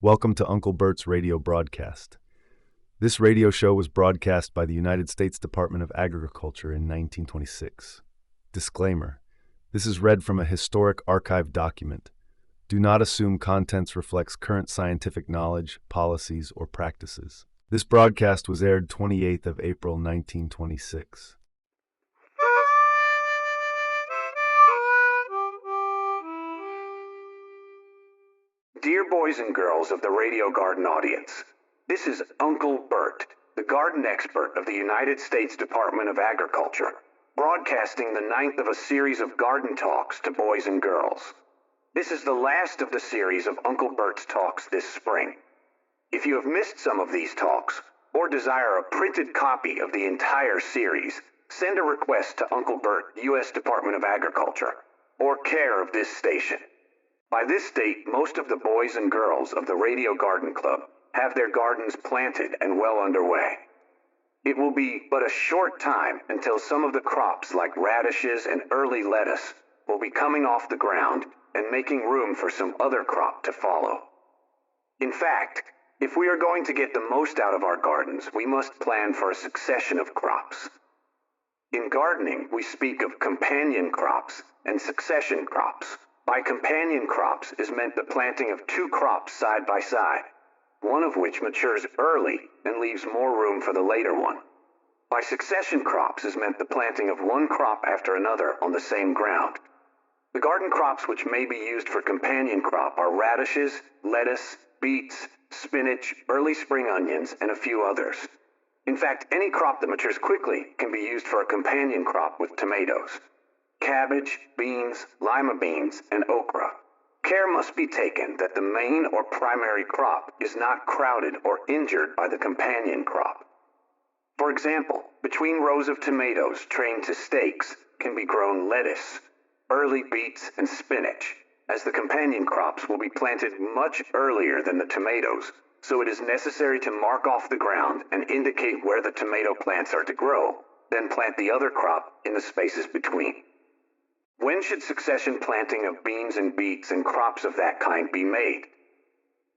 Welcome to Uncle Bert's radio broadcast. This radio show was broadcast by the United States Department of Agriculture in 1926. Disclaimer: this is read from a historic archive document. Do not assume contents reflects current scientific knowledge, policies, or practices. This broadcast was aired 28th of April 1926. Dear boys and girls of the Radio Garden audience, this is Uncle Bert, the garden expert of the United States Department of Agriculture, broadcasting the 9th of a series of garden talks to boys and girls. This is the last of the series of Uncle Bert's talks this spring. If you have missed some of these talks, or desire a printed copy of the entire series, send a request to Uncle Bert, U.S. Department of Agriculture, or care of this station. By this date, most of the boys and girls of the Radio Garden Club have their gardens planted and well underway. It will be but a short time until some of the crops like radishes and early lettuce will be coming off the ground and making room for some other crop to follow. In fact, if we are going to get the most out of our gardens, we must plan for a succession of crops. In gardening, we speak of companion crops and succession crops. By companion crops is meant the planting of two crops side by side, one of which matures early and leaves more room for the later one. By succession crops is meant the planting of one crop after another on the same ground. The garden crops which may be used for companion crop are radishes, lettuce, beets, spinach, early spring onions, and a few others. In fact, any crop that matures quickly can be used for a companion crop with tomatoes. Cabbage, beans, lima beans, and okra. Care must be taken that the main or primary crop is not crowded or injured by the companion crop. For example, between rows of tomatoes trained to stakes can be grown lettuce, early beets, and spinach, as the companion crops will be planted much earlier than the tomatoes, so it is necessary to mark off the ground and indicate where the tomato plants are to grow, then plant the other crop in the spaces between. When should succession planting of beans and beets and crops of that kind be made?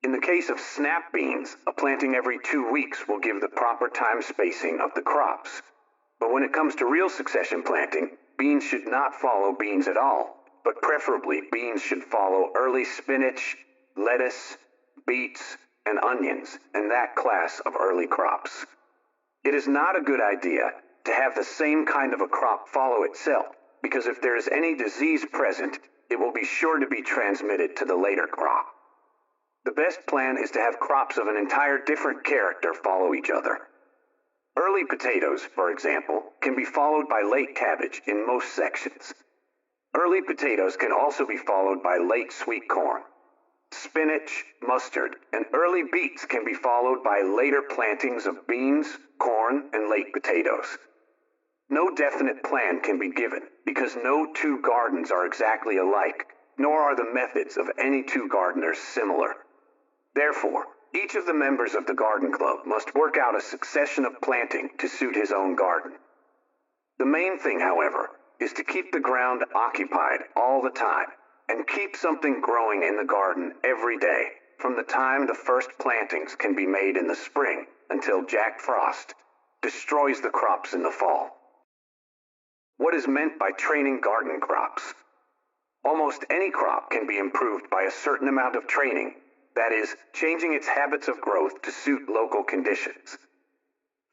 In the case of snap beans, a planting every 2 weeks will give the proper time spacing of the crops. But when it comes to real succession planting, beans should not follow beans at all, but preferably beans should follow early spinach, lettuce, beets, and onions, and that class of early crops. It is not a good idea to have the same kind of a crop follow itself, because if there is any disease present, it will be sure to be transmitted to the later crop. The best plan is to have crops of an entire different character follow each other. Early potatoes, for example, can be followed by late cabbage in most sections. Early potatoes can also be followed by late sweet corn. Spinach, mustard, and early beets can be followed by later plantings of beans, corn, and late potatoes. No definite plan can be given because no two gardens are exactly alike, nor are the methods of any two gardeners similar. Therefore, each of the members of the garden club must work out a succession of planting to suit his own garden. The main thing, however, is to keep the ground occupied all the time and keep something growing in the garden every day, from the time the first plantings can be made in the spring until Jack Frost destroys the crops in the fall. What is meant by training garden crops? Almost any crop can be improved by a certain amount of training, that is, changing its habits of growth to suit local conditions.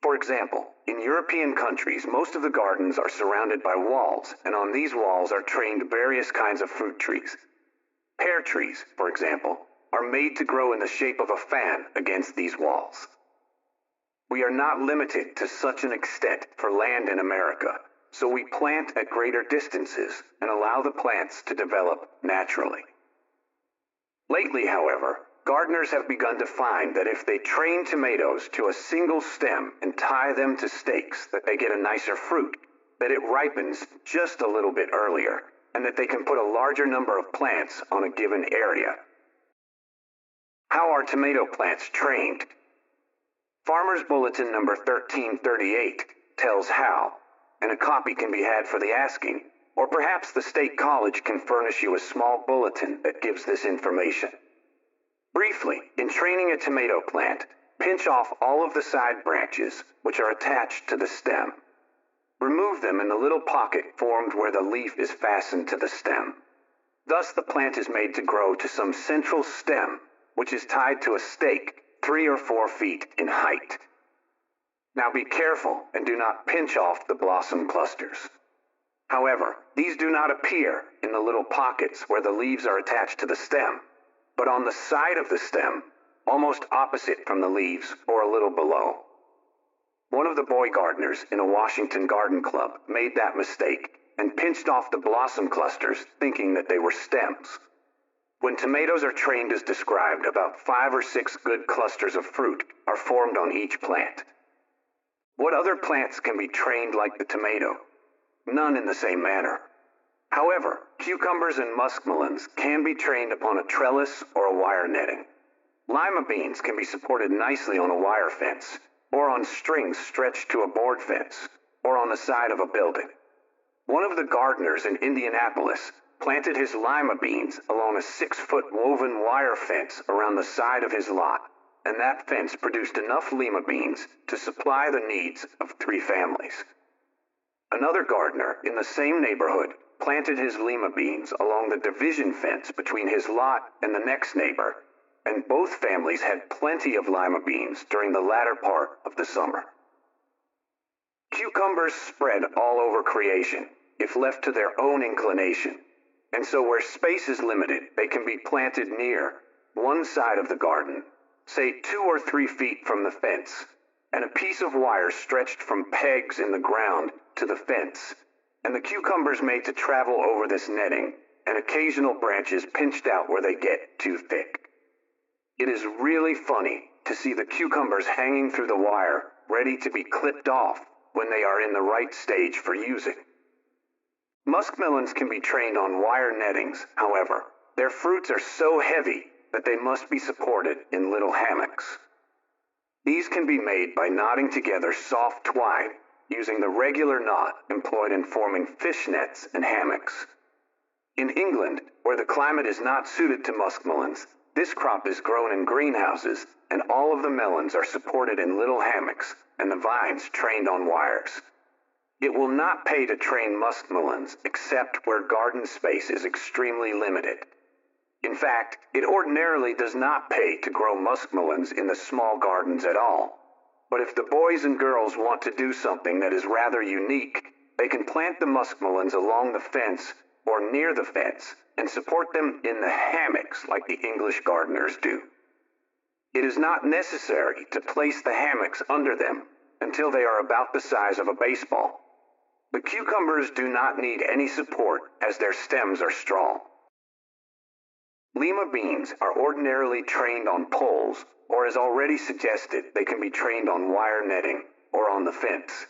For example, in European countries, most of the gardens are surrounded by walls, and on these walls are trained various kinds of fruit trees. Pear trees, for example, are made to grow in the shape of a fan against these walls. We are not limited to such an extent for land in America, so we plant at greater distances and allow the plants to develop naturally. Lately, however, gardeners have begun to find that if they train tomatoes to a single stem and tie them to stakes, that they get a nicer fruit, that it ripens just a little bit earlier, and that they can put a larger number of plants on a given area. How are tomato plants trained? Farmer's Bulletin number 1338 tells how, and a copy can be had for the asking, or perhaps the State College can furnish you a small bulletin that gives this information. Briefly, in training a tomato plant, pinch off all of the side branches which are attached to the stem. Remove them in the little pocket formed where the leaf is fastened to the stem. Thus the plant is made to grow to some central stem, which is tied to a stake 3 or 4 feet in height. Now be careful and do not pinch off the blossom clusters. However, these do not appear in the little pockets where the leaves are attached to the stem, but on the side of the stem, almost opposite from the leaves or a little below. One of the boy gardeners in a Washington garden club made that mistake and pinched off the blossom clusters thinking that they were stems. When tomatoes are trained as described, about 5 or 6 good clusters of fruit are formed on each plant. What other plants can be trained like the tomato? None in the same manner. However, cucumbers and muskmelons can be trained upon a trellis or a wire netting. Lima beans can be supported nicely on a wire fence, or on strings stretched to a board fence, or on the side of a building. One of the gardeners in Indianapolis planted his lima beans along a 6-foot woven wire fence around the side of his lot, and that fence produced enough lima beans to supply the needs of 3 families. Another gardener in the same neighborhood planted his lima beans along the division fence between his lot and the next neighbor, and both families had plenty of lima beans during the latter part of the summer. Cucumbers spread all over creation if left to their own inclination, and so where space is limited, they can be planted near one side of the garden, say 2 or 3 feet from the fence, and a piece of wire stretched from pegs in the ground to the fence, and the cucumbers made to travel over this netting, and occasional branches pinched out where they get too thick. It is really funny to see the cucumbers hanging through the wire, ready to be clipped off when they are in the right stage for using. Muskmelons can be trained on wire nettings, however. Their fruits are so heavy that they must be supported in little hammocks. These can be made by knotting together soft twine, using the regular knot employed in forming fish nets and hammocks. In England, where the climate is not suited to muskmelons, this crop is grown in greenhouses, and all of the melons are supported in little hammocks, and the vines trained on wires. It will not pay to train muskmelons except where garden space is extremely limited. In fact, it ordinarily does not pay to grow muskmelons in the small gardens at all. But if the boys and girls want to do something that is rather unique, they can plant the muskmelons along the fence or near the fence and support them in the hammocks like the English gardeners do. It is not necessary to place the hammocks under them until they are about the size of a baseball. The cucumbers do not need any support as their stems are strong. Lima beans are ordinarily trained on poles, or as already suggested, they can be trained on wire netting or on the fence.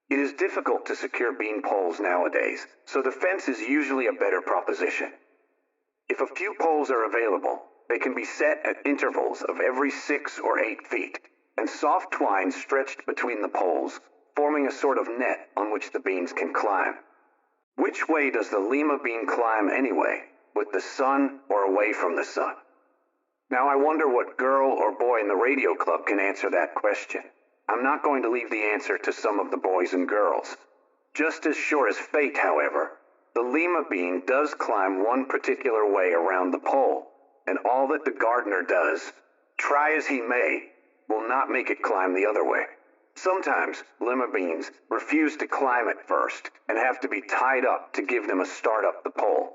It is difficult to secure bean poles nowadays, so the fence is usually a better proposition. If a few poles are available, they can be set at intervals of every 6 or 8 feet, and soft twine stretched between the poles, forming a sort of net on which the beans can climb. Which way does the lima bean climb anyway, with the sun or away from the sun? Now I wonder what girl or boy in the radio club can answer that question. I'm not going to leave the answer to some of the boys and girls. Just as sure as fate, however, the lima bean does climb one particular way around the pole, and all that the gardener does, try as he may, will not make it climb the other way. Sometimes lima beans refuse to climb at first and have to be tied up to give them a start up the pole.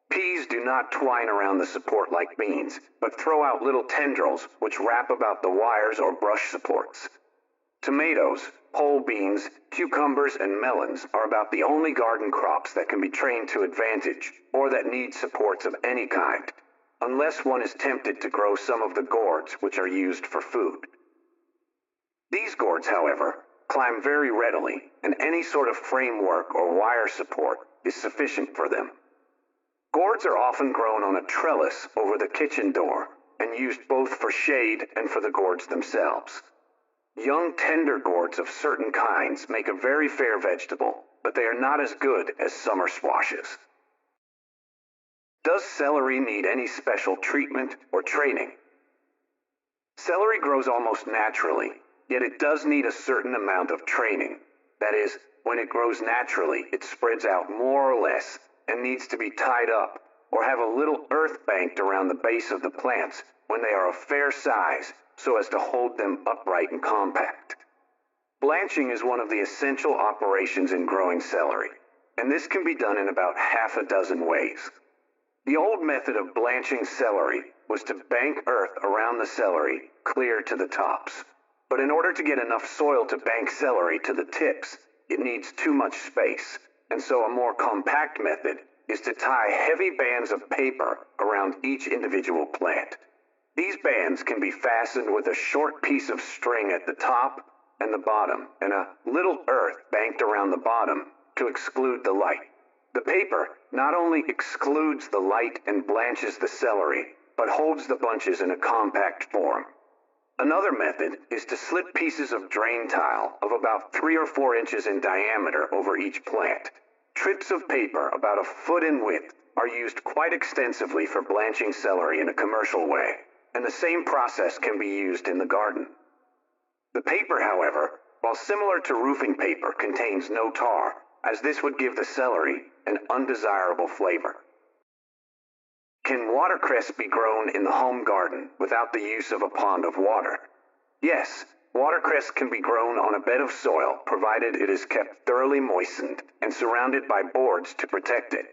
Peas do not twine around the support like beans, but throw out little tendrils which wrap about the wires or brush supports. Tomatoes, pole beans, cucumbers, and melons are about the only garden crops that can be trained to advantage or that need supports of any kind, unless one is tempted to grow some of the gourds which are used for food. These gourds, however, climb very readily, and any sort of framework or wire support is sufficient for them. Gourds are often grown on a trellis over the kitchen door and used both for shade and for the gourds themselves. Young tender gourds of certain kinds make a very fair vegetable, but they are not as good as summer squashes. Does celery need any special treatment or training? Celery grows almost naturally, yet it does need a certain amount of training. That is, when it grows naturally, it spreads out more or less and needs to be tied up or have a little earth banked around the base of the plants when they are of fair size so as to hold them upright and compact. Blanching is one of the essential operations in growing celery, and this can be done in about half a dozen ways. The old method of blanching celery was to bank earth around the celery clear to the tops. But in order to get enough soil to bank celery to the tips, it needs too much space, and so a more compact method is to tie heavy bands of paper around each individual plant. These bands can be fastened with a short piece of string at the top and the bottom, and a little earth banked around the bottom to exclude the light. The paper not only excludes the light and blanches the celery, but holds the bunches in a compact form. Another method is to slip pieces of drain tile of about 3 or 4 inches in diameter over each plant. Strips of paper about a foot in width are used quite extensively for blanching celery in a commercial way, and the same process can be used in the garden. The paper, however, while similar to roofing paper, contains no tar, as this would give the celery an undesirable flavor. Can watercress be grown in the home garden without the use of a pond of water? Yes, watercress can be grown on a bed of soil provided it is kept thoroughly moistened and surrounded by boards to protect it.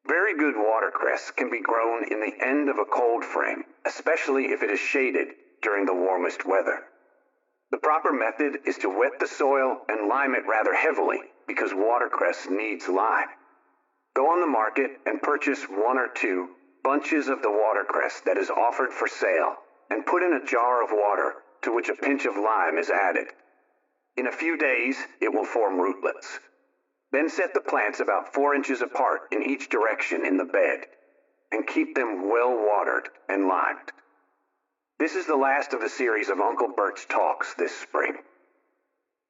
Very good watercress can be grown in the end of a cold frame, especially if it is shaded during the warmest weather. The proper method is to wet the soil and lime it rather heavily because watercress needs lime. Go on the market and purchase 1 or 2 bunches of the watercress that is offered for sale and put in a jar of water to which a pinch of lime is added. In a few days, it will form rootlets. Then set the plants about 4 inches apart in each direction in the bed and keep them well watered and limed. This is the last of the series of Uncle Bert's talks this spring.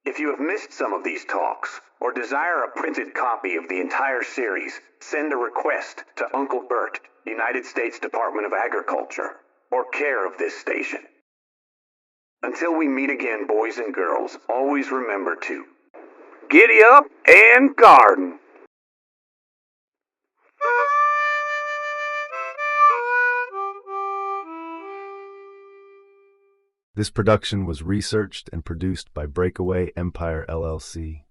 If you have missed some of these talks, or desire a printed copy of the entire series, send a request to Uncle Bert, United States Department of Agriculture, or care of this station. Until we meet again, boys and girls, always remember to giddy up and garden. This production was researched and produced by BreakAway Empire LLC.